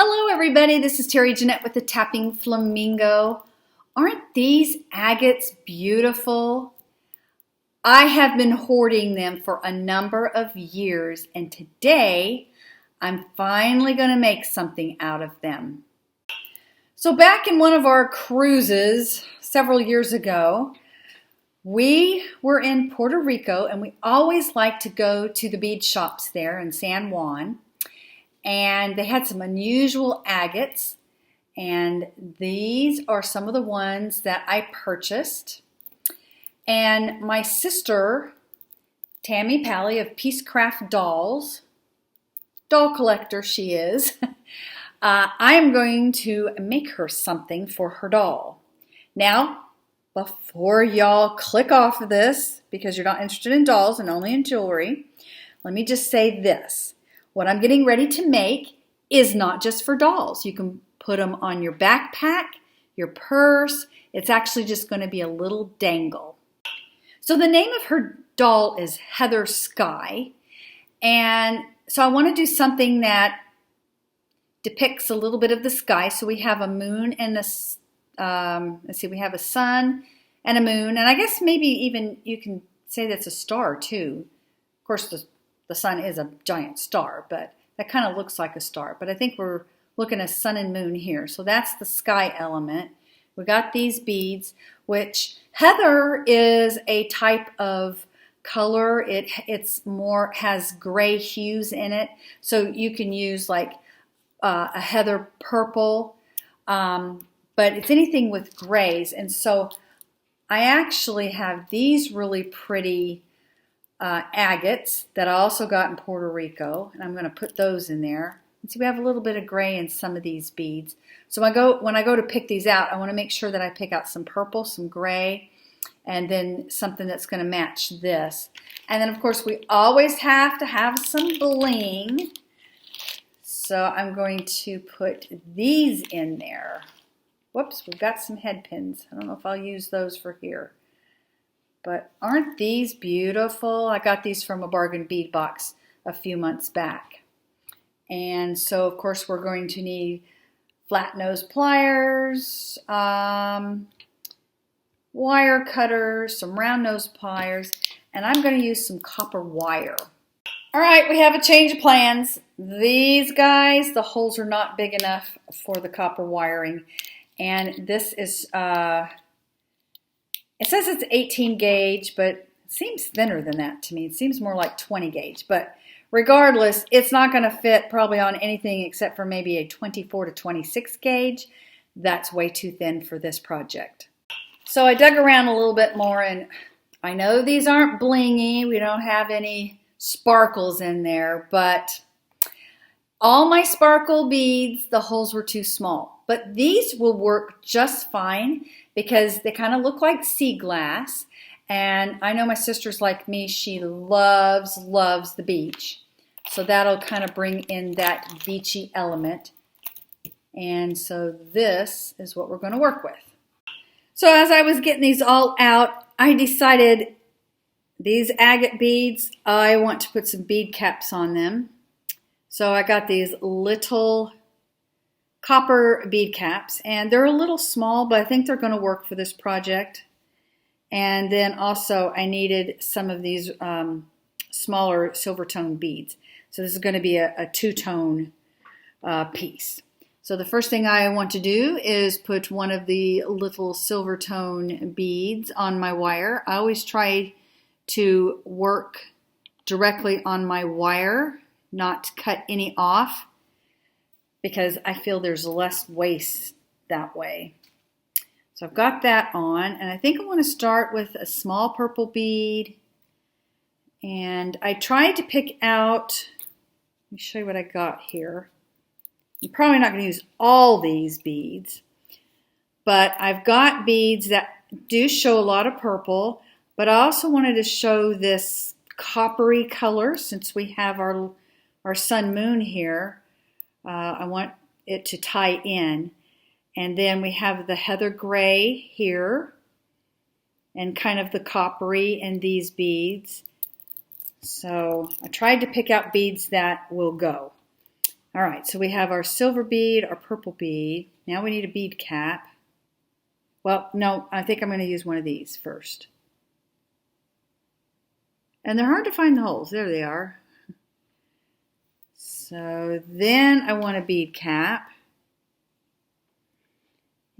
Hello everybody, this is Terry Jeanette with the Tapping Flamingo. Aren't these agates beautiful? I have been hoarding them for a number of years, and today I'm finally going to make something out of them. So back in one of our cruises several years ago, we were in Puerto Rico, and we always like to go to the bead shops there in San Juan. And they had some unusual agates, and these are some of the ones that I purchased. And my sister, Tammy Pally of Peacecraft Dolls, doll collector she is, I am going to make her something for her doll. Now, before y'all click off of this, because you're not interested in dolls and only in jewelry, let me just say this. What I'm getting ready to make is not just for dolls. You can put them on your backpack, your purse. It's actually just going to be a little dangle. So the name of her doll is Heather Sky. And so I want to do something that depicts a little bit of the sky. So we have a moon and we have a sun and a moon. And I guess maybe even you can say that's a star too. Of course, the sun is a giant star, but that kind of looks like a star. But I think we're looking at sun and moon here. So that's the sky element. We got these beads, which heather is a type of color. It's more has gray hues in it. So you can use like a heather purple, but it's anything with grays. And so I actually have these really pretty agates that I also got in Puerto Rico, and I'm going to put those in there. And see, we have a little bit of gray in some of these beads. So when I go to pick these out, I want to make sure that I pick out some purple, some gray, and then something that's going to match this. And then, of course, we always have to have some bling. So I'm going to put these in there. Whoops, we've got some head pins. I don't know if I'll use those for here. But aren't these beautiful? I got these from a bargain bead box a few months back. And so, of course, we're going to need flat nose pliers, wire cutters, some round nose pliers, and I'm going to use some copper wire. All right, we have a change of plans. These guys, the holes are not big enough for the copper wiring. And this is... it says it's 18 gauge, but it seems thinner than that to me. It seems more like 20 gauge. But regardless, it's not going to fit probably on anything except for maybe a 24 to 26 gauge. That's way too thin for this project. So I dug around a little bit more, and I know these aren't blingy. We don't have any sparkles in there, but all my sparkle beads, the holes were too small. But these will work just fine because they kind of look like sea glass. And I know my sister's like me. She loves the beach. So that'll kind of bring in that beachy element. And so this is what we're going to work with. So as I was getting these all out, I decided these agate beads, I want to put some bead caps on them. So I got these little copper bead caps, and they're a little small, but I think they're going to work for this project. And then also I needed some of these smaller silver tone beads. So this is going to be a two-tone piece. So the first thing I want to do is put one of the little silver tone beads on my wire. I always try to work directly on my wire, not cut any off, because I feel there's less waste that way. So I've got that on, and I think I want to start with a small purple bead. And I tried to pick out, let me show you what I got here. I'm probably not going to use all these beads, but I've got beads that do show a lot of purple, but I also wanted to show this coppery color since we have our sun moon here. I want it to tie in. And then we have the heather gray here and kind of the coppery in these beads. So I tried to pick out beads that will go. All right, so we have our silver bead, our purple bead. Now we need a bead cap. Well, no, I think I'm going to use one of these first. And they're hard to find the holes. There they are. So then I want a bead cap.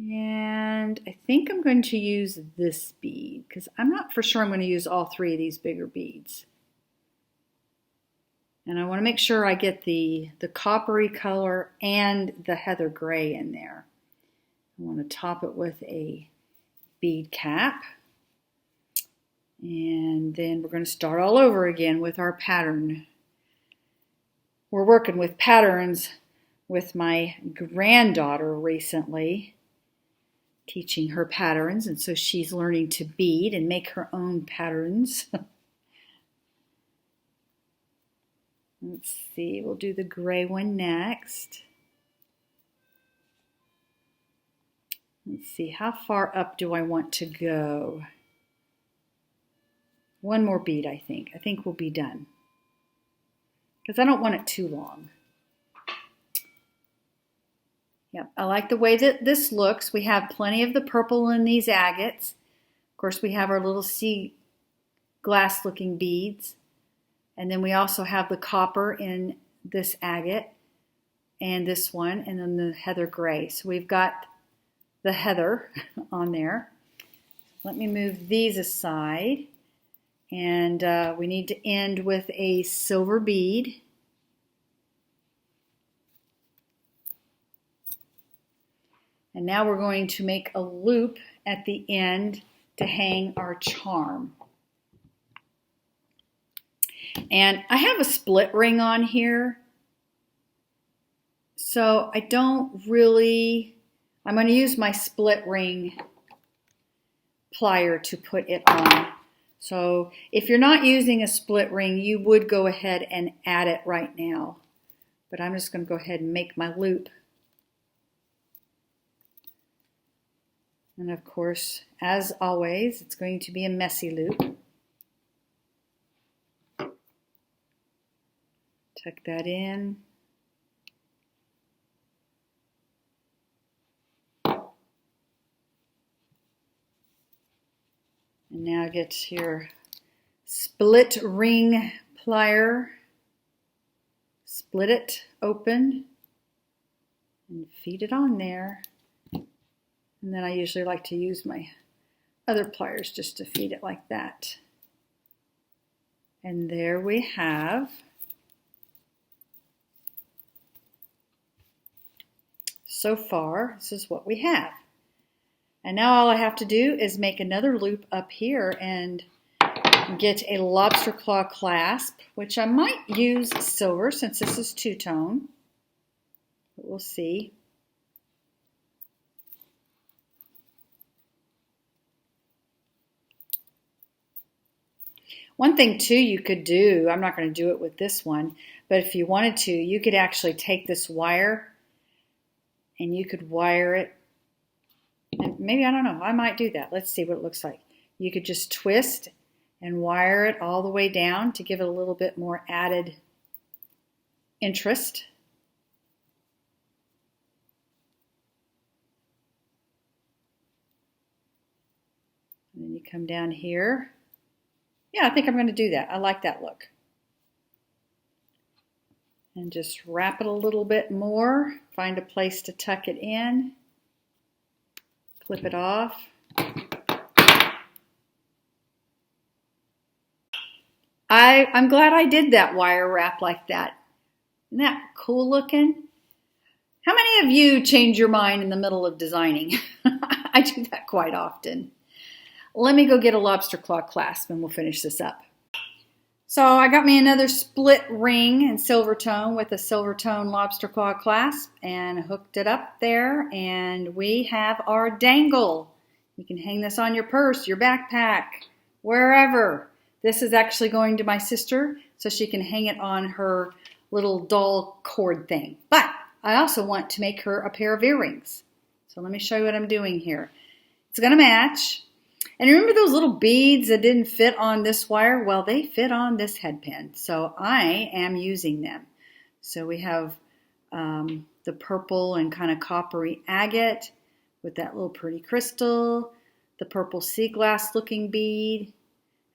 And I think I'm going to use this bead because I'm not for sure I'm going to use all three of these bigger beads. And I want to make sure I get the coppery color and the heather gray in there. I want to top it with a bead cap. And then we're going to start all over again with our pattern. We're working with patterns with my granddaughter recently, teaching her patterns, and so she's learning to bead and make her own patterns. Let's see, we'll do the gray one next. Let's see, how far up do I want to go? One more bead, I think. I think we'll be done. Because I don't want it too long. Yep, I like the way that this looks. We have plenty of the purple in these agates. Of course, we have our little sea glass looking beads. And then we also have the copper in this agate and this one, and then the heather gray. So we've got the heather on there. Let me move these aside. And we need to end with a silver bead. And now we're going to make a loop at the end to hang our charm. And I have a split ring on here, so I don't really, I'm going to use my split ring plier to put it on. So if you're not using a split ring, you would go ahead and add it right now. But I'm just going to go ahead and make my loop. And of course, as always, it's going to be a messy loop. Tuck that in. And now get your split ring plier, split it open, and feed it on there. And then I usually like to use my other pliers just to feed it like that. And there we have so far, this is what we have. And now all I have to do is make another loop up here and get a lobster claw clasp, which I might use silver since this is two-tone, but we'll see. One thing too you could do, I'm not going to do it with this one, but if you wanted to, you could actually take this wire and you could wire it. And maybe, I don't know, I might do that. Let's see what it looks like. You could just twist and wire it all the way down to give it a little bit more added interest. And then you come down here. Yeah, I think I'm going to do that. I like that look. And just wrap it a little bit more. Find a place to tuck it in. Clip it off. I'm glad I did that wire wrap like that. Isn't that cool looking? How many of you change your mind in the middle of designing? I do that quite often. Let me go get a lobster claw clasp and we'll finish this up. So I got me another split ring in silver tone with a silver tone lobster claw clasp and hooked it up there, and we have our dangle. You can hang this on your purse, your backpack, wherever. This is actually going to my sister so she can hang it on her little doll cord thing. But I also want to make her a pair of earrings. So let me show you what I'm doing here. It's going to match. And remember those little beads that didn't fit on this wire? Well, they fit on this headpin, so I am using them. So we have the purple and kind of coppery agate with that little pretty crystal, the purple sea glass looking bead,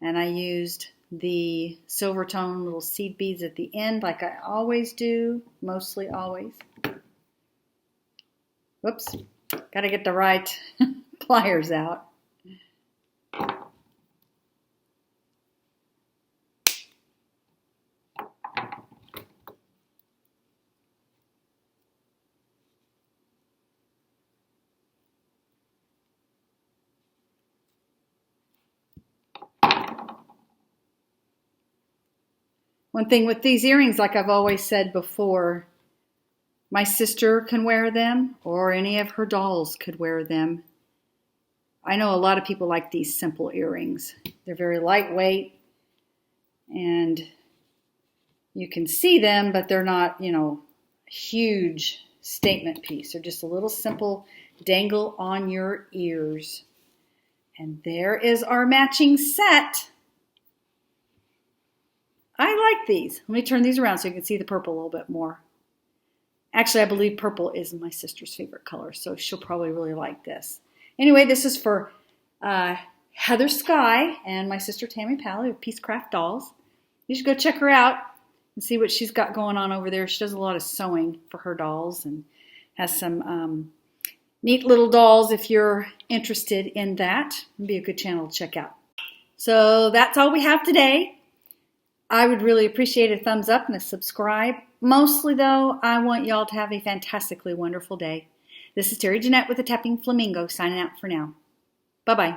and I used the silver tone little seed beads at the end like I always do, mostly always. Whoops, gotta get the right pliers out. One thing with these earrings, like I've always said before, my sister can wear them or any of her dolls could wear them. I know a lot of people like these simple earrings. They're very lightweight and you can see them, but they're not, a huge statement piece. They're just a little simple dangle on your ears. And there is our matching set. I like these. Let me turn these around so you can see the purple a little bit more. Actually, I believe purple is my sister's favorite color, so she'll probably really like this. Anyway, this is for Heather Sky and my sister Tammy Pally of Peacecraft Dolls. You should go check her out and see what she's got going on over there. She does a lot of sewing for her dolls and has some neat little dolls if you're interested in that. It'd be a good channel to check out. So that's all we have today. I would really appreciate a thumbs up and a subscribe. Mostly, though, I want y'all to have a fantastically wonderful day. This is Terry Jeanette with the Tapping Flamingo signing out for now. Bye-bye.